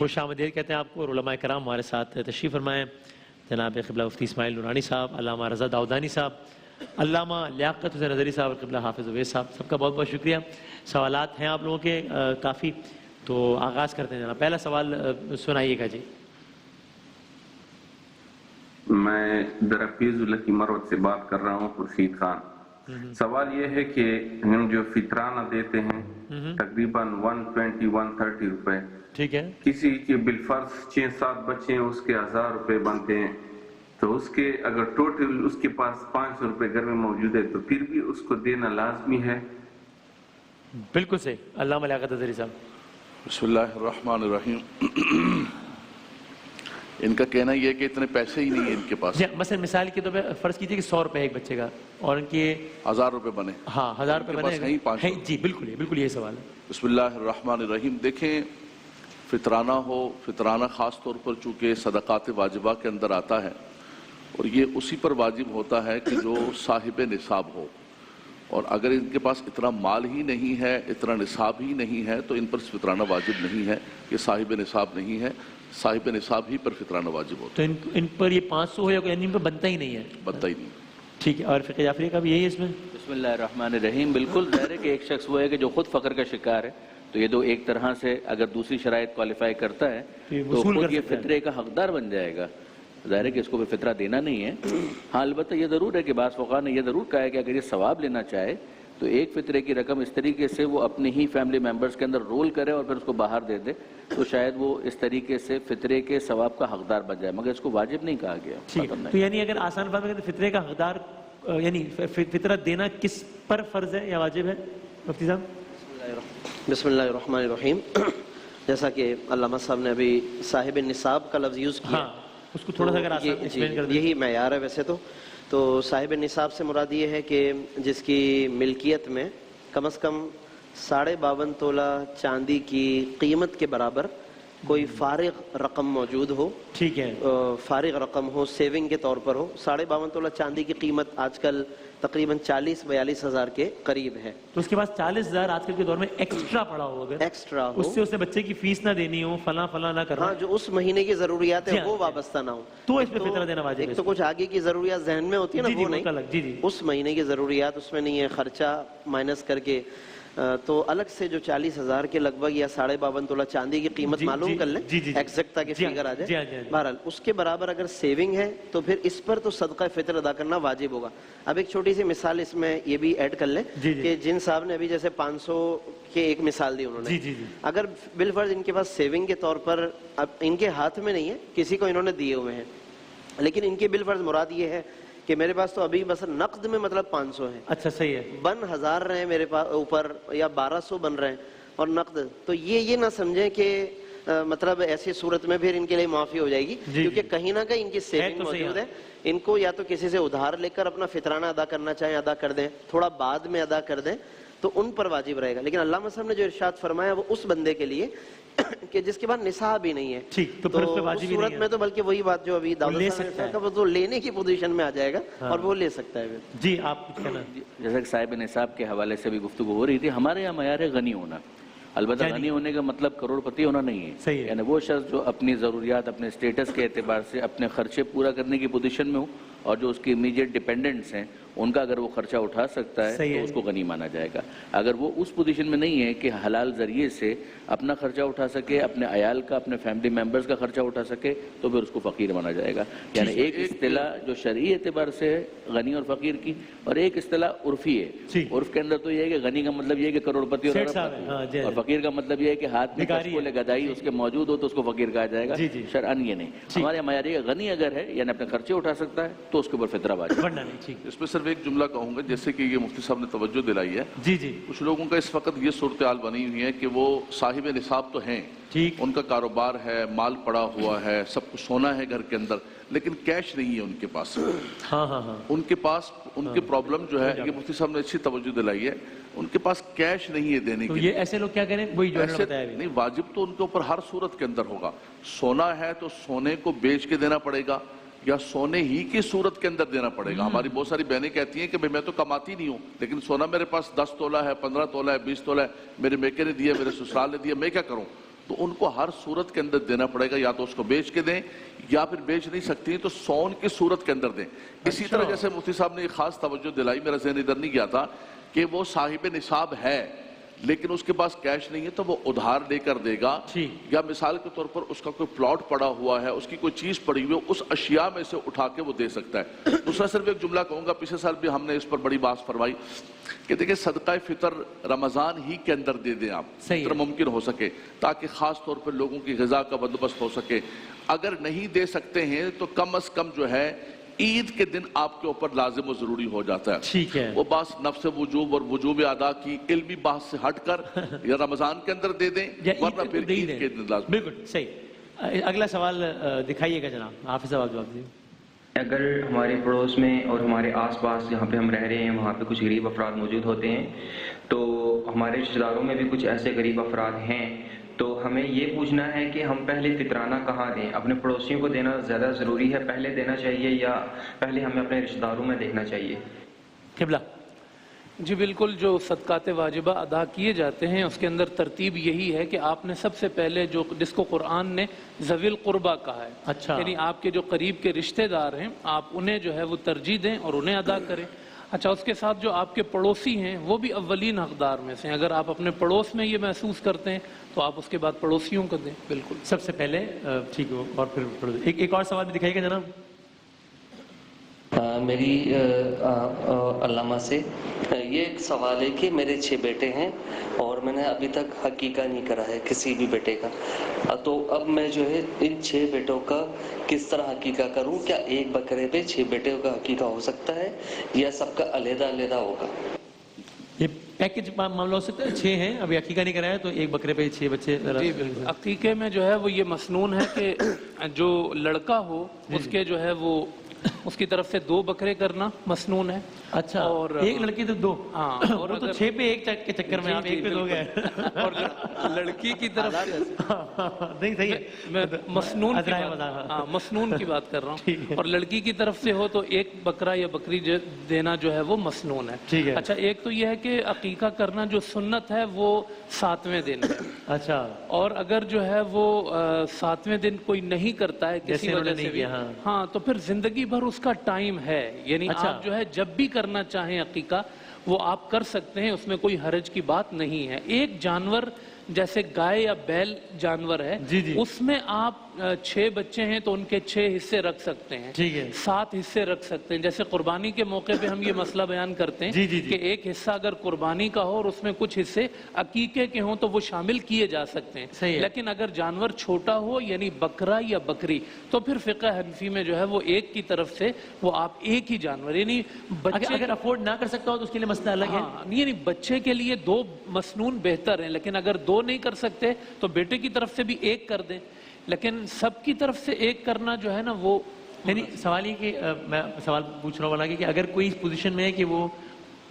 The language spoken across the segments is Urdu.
خوش آمدید کہتے ہیں آپ کو، اور علماء کرام ہمارے ساتھ تشریف فرمائیں، جناب قبلہ مفتی اسماعیل نورانی صاحب، علامہ رضا داؤدانی صاحب، علامہ لیاقت حسین نظری صاحب اور قبلہ حافظ عویس صاحب، سب کا بہت بہت شکریہ۔ سوالات ہیں آپ لوگوں کے کافی، تو آغاز کرتے ہیں جناب۔ پہلا سوال سنائیے گا جی۔ میں درحفیظ اللہ کی مروت سے بات کر رہا ہوں، خورشید خان۔ سوال یہ ہے کہ ہم جو فطرانہ دیتے ہیں تقریباً 120-130 روپے، ٹھیک ہے، کسی کے بالفرض 6-7 بچے ہیں، اس کے 1000 روپے بنتے ہیں، تو اس کے اگر ٹوٹل اس کے پاس 500 روپے گھر میں موجود ہے تو پھر بھی اس کو دینا لازمی ہے؟ بالکل صحیح۔ علامہ لیاقت نظری صاحب۔ بسم اللہ الرحمن الرحیم۔ ان کا کہنا یہ ہے کہ اتنے پیسے ہی نہیں ہیں ان کے پاس۔ جی مثلا مثال کے طور پہ فرض کیجیے کہ 100 روپے ایک بچے کا، اور ان کے 1000 روپے بنے۔ ہاں 1000 روپے بنے ہیں۔ جی بالکل یہی سوال ہے۔ بسم اللہ الرحمن الرحیم۔ دیکھیں، فطرانہ ہو، فطرانہ خاص طور پر چونکہ صدقات واجبہ کے اندر آتا ہے، اور یہ اسی پر واجب ہوتا ہے کہ جو صاحب نصاب ہو، اور اگر ان کے پاس اتنا مال ہی نہیں ہے، اتنا نصاب ہی نہیں ہے، تو ان پر فطرانہ واجب نہیں ہے، کہ صاحب نصاب نہیں ہے، صاحب نصاب ہی پر فطرانہ واجب ہوتا ہے۔ تو ان پر یہ 500 ہو یا ان پر بنتا ہی نہیں ہے؟ بنتا ہی نہیں۔ ٹھیک ہے، اور فقہ جعفری کا بھی یہی ہے اس میں؟ بسم اللہ الرحمن الرحیم۔ بالکل ظاہر ہے کہ ایک شخص وہ ہے کہ جو خود فقر کا شکار ہے، تو یہ تو ایک طرح سے اگر دوسری شرائط کوالیفائی کرتا ہے تو خود یہ فطرے کا حقدار بن جائے گا۔ ظاہر ہے کہ اس کو بھی فطرہ دینا نہیں ہے۔ ہاں البتہ یہ ضرور ہے کہ بعض فقہاء نے یہ ضرور کہا ہے کہ اگر یہ ثواب لینا چاہے تو ایک فطرے کی رقم اس طریقے سے وہ اپنے ہی فیملی ممبرز کے اندر رول کرے اور پھر اس کو باہر دے دے، تو شاید وہ اس طریقے سے فطرے کے ثواب کا حقدار بن جائے، مگر اس کو واجب نہیں کہا گیا۔ تو یعنی اگر آسان بات میں فطرے کا حقدار، یعنی فطرہ دینا کس پر فرض ہے یا واجب ہے مفتی صاحب؟ بسم اللہ الرحمن الرحیم۔ جیسا کہ علامہ صاحب نے ابھی صاحب نصاب کا لفظ یوز کیا، اس کو تھوڑا سا اگر آسان ایکسپلین کر دیں۔ یہی معیار ہے ویسے تو صاحب نصاب سے مراد یہ ہے کہ جس کی ملکیت میں کم از کم 52.5 تولہ چاندی کی قیمت کے برابر کوئی فارغ رقم موجود ہو۔ ٹھیک ہے، فارغ رقم ہو، سیونگ کے طور پر ہو۔ 52.5 تولہ چاندی کی قیمت آج کل تقریباً 40-42 ہزار کے قریب ہے۔ تو اس کے پاس 40,000 آج کل کے دور میں ایکسٹرا پڑا ہو، اگر ایکسٹرا ہو، اس سے بچے کی فیس نہ دینی ہو، فلاں نہ کرنا، ہاں جو اس مہینے کی ضروریات ہیں وہ وابستہ نہ ہو، تو اس پہ فطرہ دینا واجب ہے۔ ایک تو کچھ آگے کی ضروریات ذہن میں ہوتی ہے نا، وہ نہیں، اس مہینے کی ضروریات اس میں نہیں ہے، خرچہ مائنس کر کے تو الگ سے جو 40,000 کے لگ بھگ یا 52.5 تولہ چاندی کی قیمت معلوم کر لیں، ایگزیکٹ تاکہ فگر آ جائے۔ بہرحال اس کے برابر اگر سیونگ ہے تو پھر اس پر تو صدقہ فطر ادا کرنا واجب ہوگا۔ اب ایک چھوٹی سی مثال اس میں یہ بھی ایڈ کر لیں کہ جن صاحب نے ابھی جیسے 500 کے ایک مثال دی انہوں نے، اگر بالفرض ان کے پاس سیونگ کے طور پر، اب ان کے ہاتھ میں نہیں ہے، کسی کو انہوں نے دیے ہوئے ہیں، لیکن ان کے بالفرض مراد یہ ہے کہ میرے پاس تو ابھی بس نقد میں مطلب 500 ہے، اچھا صحیح ہے، بن 1000 رہے ہیں میرے پاس اوپر، یا 1200 بن رہے ہیں اور نقد، تو یہ نہ سمجھیں کہ مطلب ایسی صورت میں پھر ان کے لیے معافی ہو جائے گی، کیونکہ کہیں نہ کہیں ان کی سیونگ موجود ہے۔ ان کو یا تو کسی سے ادھار لے کر اپنا فطرانہ ادا کرنا چاہیں ادا کر دیں، تھوڑا بعد میں ادا کر دیں، تو ان پر واجب رہے گا۔ لیکن علامہ صاحب نے جو ارشاد فرمایا وہ اس بندے کے لیے کہ جس کے پاس نصاب ہی نہیں ہے، تو اس صورت میں تو بلکہ وہی بات جو ابھی داؤد صاحب نے کہا، وہ تو لینے کی پوزیشن میں آ جائے گا اور وہ لے سکتا ہے۔ جی آپ کچھ کہنا؟ جیسا کہ صاحب نصاب کے حوالے سے بھی گفتگو ہو رہی تھی، ہمارے یہاں معیار ہے غنی ہونا۔ البتہ غنی ہونے کا مطلب کروڑ پتی ہونا نہیں ہے، یعنی وہ شخص جو اپنی ضروریات اپنے اسٹیٹس کے اعتبار سے اپنے خرچے پورا کرنے کی پوزیشن میں ہو، اور جو اس کی امیجیٹ ڈیپینڈنٹس ہیں ان کا اگر وہ خرچہ اٹھا سکتا ہے تو اس کو غنی مانا جائے گا۔ اگر وہ اس پوزیشن میں نہیں ہے کہ حلال ذریعے سے اپنا خرچہ اٹھا سکے، اپنے عیال کا، اپنے فیملی ممبرز کا خرچہ اٹھا سکے، تو پھر اس کو فقیر مانا جائے گا۔ یعنی ایک اصطلاح جو شرعی اعتبار سے ہے غنی اور فقیر کی، اور ایک اصطلاح عرفی ہے۔ عرف کے اندر تو یہ ہے کہ غنی کا مطلب یہ ہے کہ کروڑ پتی اور فقیر کا مطلب یہ ہے کہ ہاتھ میں گدائی اس کے موجود ہو تو اس کو فقیر کہا جائے گا۔ شرعاً یہ نہیں، ہمارے معیار یہ غنی اگر ہے یعنی اپنے خرچے اٹھا سکتا ہے تو اس کے اوپر فطرہ واجب۔ اس میں صرف ایک جملہ کہوں گا، جیسے کہ یہ مفتی صاحب نے توجہ دلائی ہے، کچھ لوگوں کا اس وقت یہ صورتحال بنی ہوئی ہے کہ وہ صاحب نصاب تو ہیں، ان کا کاروبار ہے، مال پڑا ہوا ہے، سب کچھ سونا ہے گھر کے اندر، لیکن کیش نہیں ہے ان کے پاس۔ ان کے پاس ان کی پرابلم جو ہے، یہ مفتی صاحب نے اچھی توجہ دلائی ہے، ان کے پاس کیش نہیں ہے دینے کے لیے۔ ایسے لوگ کیا کریں؟ وہی جو نہیں، واجب تو ان کے اوپر ہر صورت کے اندر ہوگا۔ سونا ہے تو سونے کو بیچ کے دینا پڑے گا، یا سونے ہی کی صورت کے اندر دینا پڑے گا۔ ہماری بہت ساری بہنیں کہتی ہیں کہ میں تو کماتی نہیں ہوں، لیکن سونا میرے پاس 10 تولہ ہے، 15 تولہ ہے، 20 تولہ ہے، میرے میکے نے دیا، میرے سسرال نے دیا، میں کیا کروں؟ تو ان کو ہر صورت کے اندر دینا پڑے گا، یا تو اس کو بیچ کے دیں یا پھر بیچ نہیں سکتی تو سون کی صورت کے اندر دیں۔ اسی طرح جیسے مفتی صاحب نے ایک خاص توجہ دلائی، میرا ذہن ادھر نہیں گیا تھا، کہ وہ صاحب نصاب ہے لیکن اس کے پاس کیش نہیں ہے تو وہ ادھار لے کر دے گا، یا مثال کے طور پر اس کا کوئی پلاٹ پڑا ہوا ہے، اس کی کوئی چیز پڑی ہوئی ہے، اس اشیاء میں سے اٹھا کے وہ دے سکتا ہے۔ دوسرا صرف ایک جملہ کہوں گا، پچھلے سال بھی ہم نے اس پر بڑی بات فرمائی کہ دیکھیں صدقہ فطر رمضان ہی کے اندر دے دیں آپ جتنا ممکن ہو سکے، تاکہ خاص طور پر لوگوں کی غذا کا بندوبست ہو سکے۔ اگر نہیں دے سکتے ہیں تو کم از کم جو ہے عید کے دن آپ کے اوپر لازم و ضروری ہو جاتا ہے۔ ٹھیک ہے، وہ بات نفس وجوب اور وجوب ادا کی علمی بحث سے ہٹ کر یا رمضان کے اندر دے دیں ورنہ پھر عید کے دن لازم۔ بالکل صحیح۔ اگلا سوال دکھائیے گا جناب، حافظ صاحب جواب دیں۔ اگر ہمارے پڑوس میں اور ہمارے آس پاس جہاں پہ ہم رہ رہے ہیں وہاں پہ کچھ غریب افراد موجود ہوتے ہیں، تو ہمارے رشتہ داروں میں بھی کچھ ایسے غریب افراد ہیں، تو ہمیں یہ پوچھنا ہے کہ ہم پہلے فطرانہ کہاں دیں؟ اپنے پڑوسیوں کو دینا زیادہ ضروری ہے، پہلے دینا چاہیے، یا پہلے ہمیں اپنے رشتہ داروں میں دیکھنا چاہیے؟ قبلہ۔ جی بالکل، جو صدقات واجبہ ادا کیے جاتے ہیں اس کے اندر ترتیب یہی ہے کہ آپ نے سب سے پہلے جس کو قرآن نے ذوی القربہ کہا ہے، اچھا، یعنی آپ کے جو قریب کے رشتہ دار ہیں آپ انہیں جو ہے وہ ترجیح دیں اور انہیں ادا کریں۔ اچھا، اس کے ساتھ جو آپ کے پڑوسی ہیں وہ بھی اولین حقدار میں سے ہیں۔ اگر آپ اپنے پڑوس میں یہ محسوس کرتے ہیں تو آپ اس کے بعد پڑوسیوں کو دیں۔ بالکل سب سے پہلے ٹھیک ہو، اور پھر ایک اور سوال بھی دکھائیے گا جناب۔ میری علامہ سے یہ ایک سوال ہے کہ میرے 6 بیٹے ہیں اور میں نے ابھی تک عقیقہ نہیں کرا ہے کسی بھی بیٹے کا، تو اب میں جو ہے ان 6 بیٹوں کا کس طرح عقیقہ کروں؟ کیا ایک بکرے پہ 6 بیٹوں کا عقیقہ ہو سکتا ہے یا سب کا علیحدہ علیحدہ ہوگا؟ یہ پیکج معاملہ ہو سکتا ہے، 6 ہیں ابھی عقیقہ نہیں کرایا تو ایک بکرے پہ 6 بچے۔ جی بالکل، عقیقے میں جو ہے وہ یہ مسنون ہے کہ جو لڑکا ہو اس کے جو ہے وہ اس کی طرف سے 2 بکرے کرنا مسنون ہے۔ اچھا، اور ایک لڑکی تو 2، ہاں، اور وہ تو 6 پہ 1 کے چکر میں آپ 1 پہ 2 گئے۔ اور لڑکی کی طرف سے نہیں صحیح ہے، میں مسنون کی بات کر رہا ہوں، اور لڑکی کی طرف سے ہو تو 1 بکرا یا بکری دینا جو ہے وہ مسنون ہے۔ اچھا، ایک تو یہ ہے کہ عقیقہ کرنا جو سنت ہے وہ 7ویں دن ہے۔ اچھا، اور اگر جو ہے وہ 7ویں دن کوئی نہیں کرتا ہے کسی وجہ سے بھی، ہاں، تو پھر زندگی بھر اس کا ٹائم ہے، یعنی آپ جو ہے جب بھی کرنا چاہیں عقیقہ وہ آپ کر سکتے ہیں، اس میں کوئی حرج کی بات نہیں ہے۔ ایک جانور جیسے گائے یا بیل جانور ہے، اس میں آپ 6 بچے ہیں تو ان کے 6 حصے رکھ سکتے ہیں، 7 حصے رکھ سکتے ہیں۔ جیسے قربانی کے موقع پہ ہم یہ مسئلہ بیان کرتے ہیں کہ ایک حصہ اگر قربانی کا ہو اور اس میں کچھ حصے عقیقے کے ہوں تو وہ شامل کیے جا سکتے ہیں، لیکن اگر جانور چھوٹا ہو یعنی بکرا یا بکری تو پھر فقہ حنفی میں جو ہے وہ ایک کی طرف سے وہ آپ ایک ہی جانور، یعنی بچے اگر افورڈ نہ کر سکتا ہو تو اس کے لیے مسئلہ الگ ہے، یعنی بچے کے لیے 2 مسنون بہتر ہیں، لیکن اگر 2 نہیں کر سکتے تو بیٹے کی طرف سے بھی 1 کر دیں، لیکن سب کی طرف سے 1 کرنا جو ہے نا وہ، یعنی سوال یہ کہ میں سوال پوچھ رہا ہوں کہ اگر کوئی اس پوزیشن میں ہے کہ وہ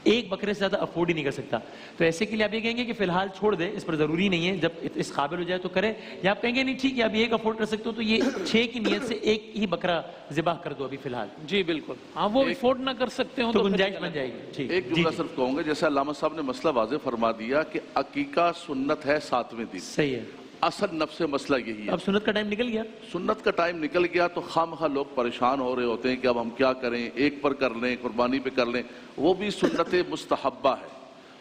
1 بکرے سے زیادہ افورڈ ہی نہیں کر سکتا تو ایسے کے لیے آپ یہ کہیں گے کہ فی الحال چھوڑ دے، اس پر ضروری نہیں ہے، جب اس قابل ہو جائے تو کرے، یا آپ کہیں گے نہیں ٹھیک ہے ابھی 1 افورڈ کر سکتے ہو تو یہ 6 کی نیت سے 1 ہی بکرا ذبح کر دو ابھی فی الحال؟ جی بالکل، ہاں، وہ افورڈ نہ کر سکتے ہوں تو گنجائش بن جائے گی۔ ایک جملہ صرف کہوں گا، جیسے علامہ صاحب نے مسئلہ واضح فرما دیا کہ عقیقہ سنت ہے 7ویں دن، صحیح ہے، اصل نفس مسئلہ یہی ہے۔ اب سنت کا ٹائم نکل گیا، سنت کا ٹائم نکل گیا تو خواہ لوگ پریشان ہو رہے ہوتے ہیں کہ اب ہم کیا کریں، 1 پر کر لیں، قربانی پہ کر لیں، وہ بھی سنت مستحبہ ہے،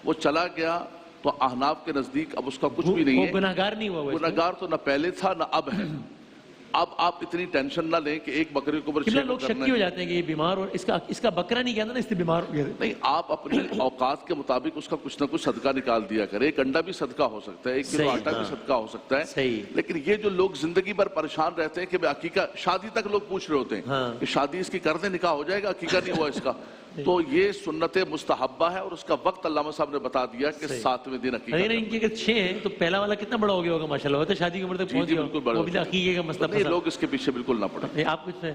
وہ چلا گیا تو احناف کے نزدیک اب اس کا کچھ بھی نہیں ہے، گناہگار نہیں ہوا، گناہگار تو نہ پہلے تھا نہ اب ہے۔ اب آپ اتنی ٹینشن نہ لیں کہ 1 بکرے کو کتنے لوگ شکی ہو جاتے ہیں کہ یہ بیمار اور اس کا بکرا نہیں کیا تھا نا، اس سے بیمار ہو گیا۔ نہیں، آپ اپنی اوقات کے مطابق اس کا کچھ نہ کچھ صدقہ نکال دیا کرے، 1 انڈا بھی صدقہ ہو سکتا ہے، 1 کلو آٹا بھی صدقہ ہو سکتا ہے، لیکن یہ جو لوگ زندگی بھر پریشان رہتے ہیں کہ عقیقہ، شادی تک لوگ پوچھ رہے ہوتے ہیں کہ شادی اس کی کر دیں، نکاح ہو جائے گا، عقیقہ نہیں ہوا اس کا، تو یہ سنت مستحبہ ہے اور اس کا وقت علامہ صاحب نے بتا دیا کہ 7ویں دن عقیقہ۔ نہیں، ان کے اگر 6 ہیں تو پہلا والا کتنا بڑا ہو گیا ہوگا ماشاءاللہ، ہوتا ہے شادی کی عمر تک پہنچ گیا، وہ بھی عقیقے کا مسئلہ نہیں، لوگ اس کے پیچھے بالکل نہ پڑے۔ آپ کچھ ہے؟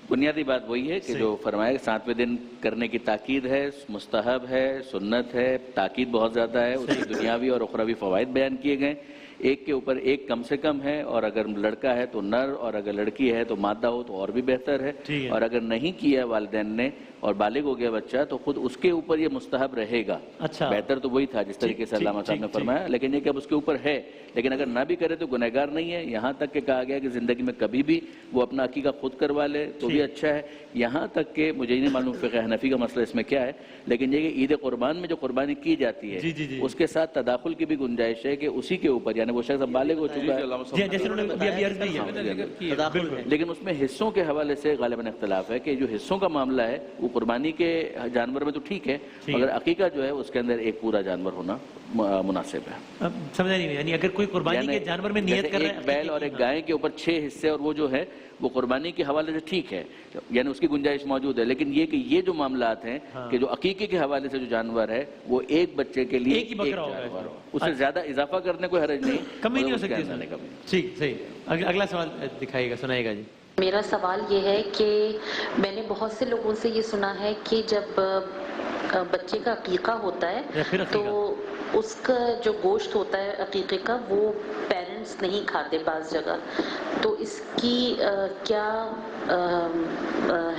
بنیادی بات وہی ہے کہ جو فرمایا کہ 7ویں دن کرنے کی تاکید ہے، مستحب ہے، سنت ہے، تاکید بہت زیادہ ہے، اس کی دنیاوی اور اخروی فوائد بیان کیے گئے۔ ایک کے اوپر ایک کم سے کم ہے، اور اگر لڑکا ہے تو نر، اور اگر لڑکی ہے تو مادہ ہو تو اور بھی بہتر ہے، اور اگر نہیں کیا والدین نے اور بالغ ہو گیا بچہ تو خود اس کے اوپر یہ مستحب رہے گا۔ بہتر تو وہی تھا جس طریقے سے علامہ صاحب نے فرمایا، لیکن یہ کہ اب اس کے اوپر ہے، لیکن اگر نہ بھی کرے تو گنہگار نہیں ہے۔ یہاں تک کہ کہا گیا کہ زندگی میں کبھی بھی وہ اپنا عقیقہ خود کروا لے تو بھی اچھا ہے، یہاں تک کہ مجھے نہیں معلوم فقہ حنفی کا مسئلہ اس میں کیا ہے، لیکن یہ کہ عید قربان میں جو قربانی کی جاتی ہے اس کے ساتھ تداخل کی بھی گنجائش ہے کہ اسی کے اوپر، یعنی وہ شخص بالغ ہو چکا ہے، لیکن اس میں حصوں کے حوالے سے غالباً اختلاف ہے کہ جو حصوں کا معاملہ ہے وہ قربانی کے جانور میں تو ٹھیک ہے، مگر عقیقہ جو ہے اس کے اندر ایک پورا جانور ہونا مناسب ہے۔ سمجھا نہیں، یعنی اگر کوئی قربانی کے جانور میں نیت کر رہا ہے، ایک بیل اور ایک گائے کے اوپر 6 حصے، اور وہ جو ہے وہ قربانی کے حوالے سے ٹھیک ہے، یعنی اس کی گنجائش موجود ہے، لیکن یہ کہ یہ جو معاملات ہیں کہ جو عقیقے کے حوالے سے جو جانور ہے وہ ایک بچے کے لیے ایک جانور ہو، اس سے زیادہ اضافہ کرنے کوئی حرج نہیں، کمی نہیں ہو سکتی۔ ٹھیک، صحیح۔ اگلا سوال دکھائیے گا، سنائیے گا جی۔ میرا سوال یہ ہے کہ میں نے بہت سے لوگوں سے یہ سنا ہے کہ جب بچے کا عقیقہ ہوتا ہے تو اس کا جو گوشت ہوتا ہے عقیقے کا وہ پیرنٹس نہیں کھاتے بعض جگہ، تو اس کی کیا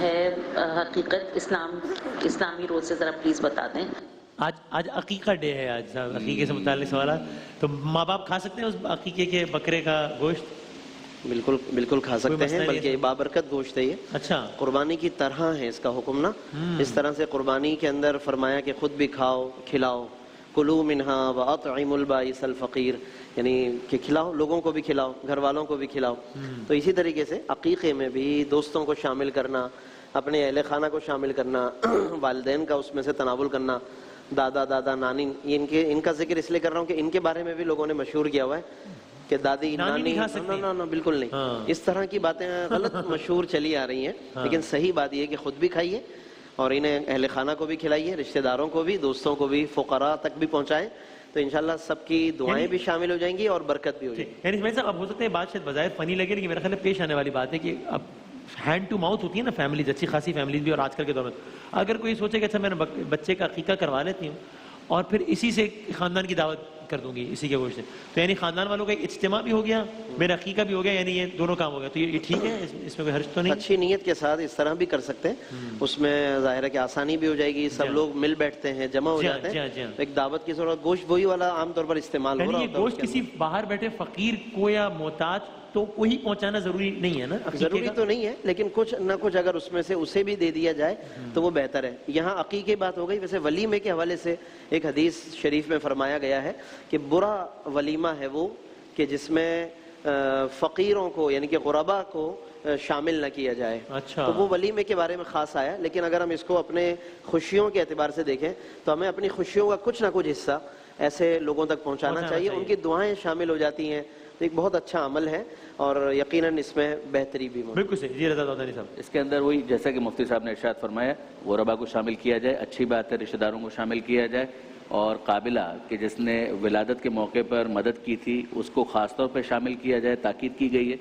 ہے حقیقت اسلامی روز سے ذرا پلیز بتا دیں۔ آج عقیقہ ڈے ہے، آج عقیقے سے متعلق سوالات، تو ماں باپ کھا سکتے ہیں اس عقیقے کے بکرے کا گوشت؟ بالکل کھا سکتے ہیں، بلکہ بابرکت گوشت ہے یہ، اچھا قربانی کی طرح ہے اس کا حکم نا، اس طرح سے قربانی کے اندر فرمایا کہ خود بھی کھاؤ کھلاؤ، کلوا منہا واطعموا البائس الفقیر، یعنی کہ کھلاؤ، لوگوں کو بھی کھلاؤ، گھر والوں کو بھی کھلاؤ۔ تو اسی طریقے سے عقیقے میں بھی دوستوں کو شامل کرنا، اپنے اہل خانہ کو شامل کرنا، والدین کا اس میں سے تناول کرنا، دادا نانی، ان کا ذکر اس لیے کر رہا ہوں کہ ان کے بارے میں بھی لوگوں نے مشہور کیا ہوا ہے کہ دادی نانی، نہ بالکل نہیں، اس طرح کی باتیں غلط مشہور چلی آ رہی ہیں، لیکن صحیح بات یہ ہے کہ خود بھی کھائیے اور انہیں اہل خانہ کو بھی کھلائیے، رشتہ داروں کو بھی، دوستوں کو بھی، فقراء تک بھی پہنچائیں، تو انشاءاللہ سب کی دعائیں بھی شامل ہو جائیں گی اور برکت بھی ہو جائے گی۔ یعنی اسماعیل صاحب اب ہو سکتا ہے بات شاید بظاہر فنی لگے، لیکن میرا خیال ہے پیش آنے والی بات ہے کہ اب ہینڈ ٹو ماؤتھ ہوتی ہے نا فیملیز، اچھی خاصی فیملیز بھی، اور آج کل کے دور میں اگر کوئی سوچے کہ اچھا میں بچے کا عقیقہ کروا لیتی ہوں اور پھر اسی سے خاندان کی دعوت کر دوں گی اسی کے گوشت سے، تو یعنی خاندان والوں کا ایک اجتماع بھی ہو گیا، میرا عقیقہ بھی ہو گیا، یعنی یہ دونوں کام ہو گیا، تو یہ ٹھیک ہے، اس میں کوئی حرج تو نہیں؟ اچھی نیت کے ساتھ اس طرح بھی کر سکتے ہیں، اس میں ظاہر ہے کہ آسانی بھی ہو جائے گی، سب لوگ مل بیٹھتے ہیں، جمع ہو جاتے ہیں، ایک دعوت کی صورت گوشت وہی والا عام طور پر استعمال ہو رہا ہوتا ہے۔ گوشت کسی باہر بیٹھے فقیر کو یا محتاج تو کوئی پہنچانا ضروری نہیں ہے نا؟ ضروری تو نہیں ہے، لیکن کچھ نہ کچھ اگر اس میں سے اسے بھی دے دیا جائے تو وہ بہتر ہے۔ یہاں عقیقے بات ہو گئی، ویسے ولیمے کے حوالے سے ایک حدیث شریف میں فرمایا گیا ہے کہ برا ولیمہ ہے وہ کہ جس میں فقیروں کو یعنی کہ غربا کو شامل نہ کیا جائے، تو وہ ولیمے کے بارے میں خاص آیا، لیکن اگر ہم اس کو اپنے خوشیوں کے اعتبار سے دیکھیں تو ہمیں اپنی خوشیوں کا کچھ نہ کچھ حصہ ایسے لوگوں تک پہنچانا چاہیے، ان کی دعائیں شامل ہو جاتی ہیں، ایک بہت اچھا عمل ہے اور یقیناً اس میں بہتری بھی موجود ہے۔ بالکل صحیح جی، رضا داؤدانی صاحب۔ اس کے اندر وہی جیسا کہ مفتی صاحب نے ارشاد فرمایا، غربا کو شامل کیا جائے، اچھی بات ہے، رشتہ داروں کو شامل کیا جائے، اور قابلہ کہ جس نے ولادت کے موقع پر مدد کی تھی اس کو خاص طور پہ شامل کیا جائے، تاکید کی گئی ہے۔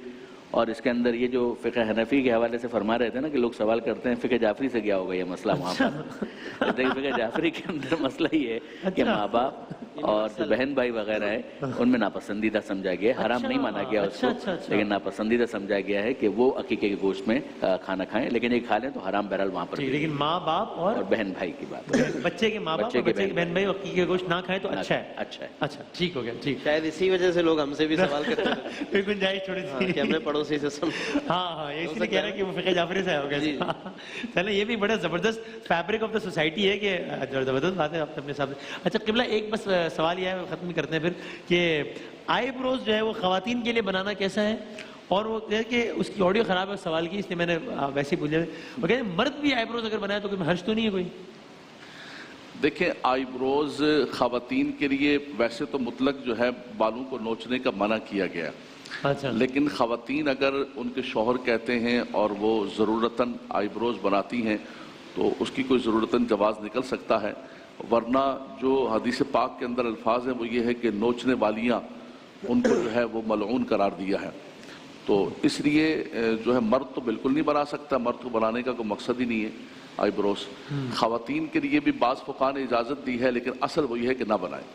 اور اس کے اندر یہ جو فقہ حنفی کے حوالے سے فرما رہے تھے نا کہ لوگ سوال کرتے ہیں فقہ جعفری سے کیا ہوگا یہ مسئلہ وہاں پر، دیکھیں فقہ جعفری کے اندر مسئلہ یہ ہے کہ ماں باپ اور جو بہن بھائی وغیرہ ہیں ان میں ناپسندیدہ سمجھا گیا ہے، حرام نہیں مانا گیا اس کو، لیکن ناپسندیدہ سمجھا گیا ہے کہ وہ عقیقے کے گوشت میں کھانا کھائیں، لیکن یہ کھا لیں تو حرام بہرحال وہاں پر، لیکن ماں باپ اور بہن بھائی کی بات، بچے کے ماں باپ اور بچے کے بہن بھائی عقیقے کے گوشت نہ کھائیں تو اچھا ہے۔ اچھا ٹھیک ہو گیا، ٹھیک، شاید اسی وجہ سے لوگ ہم سے بھی سوال کرتے ہیں، پھر گنجائش تھوڑی سی کہ ہم نے پڑوسی سے سن، ہاں یہ اس لیے کہہ رہے ہیں کہ وہ فقہ جعفری سے ہوگا۔ چلیں یہ بھی بڑا زبردست فیبرک آف دا سوسائٹی ہے کہ زبردست بات ہے آپ اپنے حساب سے۔ اچھا قبلہ ایک بس سوال یہ ہے، ختم کرتے ہیں پھر، کہ آئی بروز جو ہے وہ خواتین کے لیے بنانا کیسا ہے؟ اور وہ کہ اس کی آڈیو خراب ہے اس سوال کی، اس لیے میں نے ویسے ہی بولا، وہ کہتے ہیں مرد بھی آئی بروز اگر بنائے تو کوئی حرج تو نہیں ہے کوئی؟ دیکھیں آئی بروز خواتین کے لیے ویسے تو مطلق جو ہے بالوں کو نوچنے کا منع کیا گیا، لیکن خواتین اگر ان کے شوہر کہتے ہیں اور وہ ضرورتاً آئی بروز بناتی ہیں تو اس کی کوئی ضرورتاً جواز نکل سکتا ہے، ورنہ جو حدیث پاک کے اندر الفاظ ہیں وہ یہ ہے کہ نوچنے والیاں ان کو جو ہے وہ ملعون قرار دیا ہے، تو اس لیے جو ہے مرد تو بالکل نہیں بنا سکتا، مرد کو بنانے کا کوئی مقصد ہی نہیں ہے آئی بروز۔ خواتین کے لیے بھی بعض فقہاء نے اجازت دی ہے، لیکن اصل وہ یہ ہے کہ نہ بنائیں۔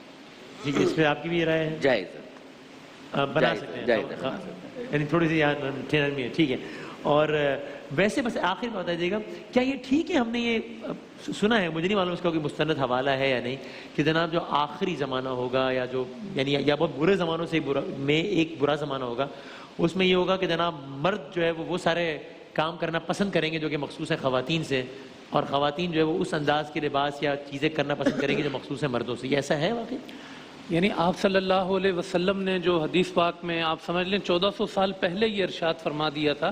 ٹھیک ہے، اس پہ آپ کی بھی رائے ہے؟ جائز ہے، بنا سکتے ہیں, یعنی تھوڑی سی نرمی ہے, ٹھیک ہے. اور ویسے بس آخر میں بتا دیجیے گا, کیا یہ ٹھیک ہے, ہم نے یہ سنا ہے, مجھے نہیں معلوم اس کا کوئی مستند حوالہ ہے یا نہیں, کہ جناب جو آخری زمانہ ہوگا یا جو یعنی یا بہت برے زمانوں سے میں ایک برا زمانہ ہوگا, اس میں یہ ہوگا کہ جناب مرد جو ہے وہ سارے کام کرنا پسند کریں گے جو کہ مخصوص ہے خواتین سے, اور خواتین جو ہے وہ اس انداز کے لباس یا چیزیں کرنا پسند کریں گے جو مخصوص ہے مردوں سے. یہ ایسا ہے واقعی؟ یعنی آپ صلی اللہ علیہ وسلم نے جو حدیث پاک میں آپ سمجھ لیں 1400 سال پہلے یہ ارشاد فرما دیا تھا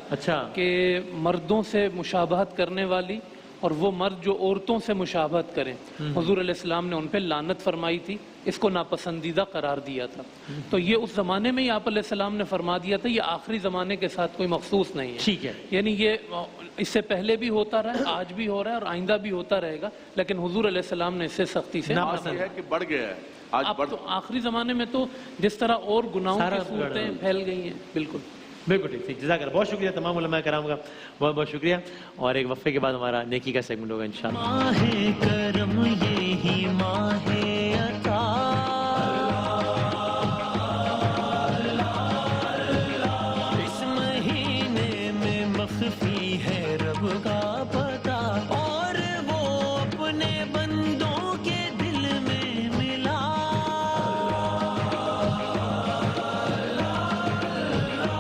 کہ مردوں سے مشابہت کرنے والی اور وہ مرد جو عورتوں سے مشابہت کریں, حضور علیہ السلام نے ان پہ لعنت فرمائی تھی, اس کو ناپسندیدہ قرار دیا تھا. تو یہ اس زمانے میں ہی آپ علیہ السلام نے فرما دیا تھا, یہ آخری زمانے کے ساتھ کوئی مخصوص نہیں ہے. ٹھیک ہے, یعنی یہ اس سے پہلے بھی ہوتا رہا ہے, آج بھی ہو رہا ہے اور آئندہ بھی ہوتا رہے گا, لیکن حضور علیہ السلام نے اس سے سختی سے ہے کہ بڑھ گیا ہے. اب تو آخری زمانے میں تو جس طرح اور گناہوں کی صورتیں پھیل گئی ہیں. بالکل بالکل ٹھیک, جزاک اللہ, بہت شکریہ تمام علماء کرام کا, بہت بہت شکریہ. اور ایک وقفے کے بعد ہمارا نیکی کا سیگمنٹ ہوگا انشاءاللہ.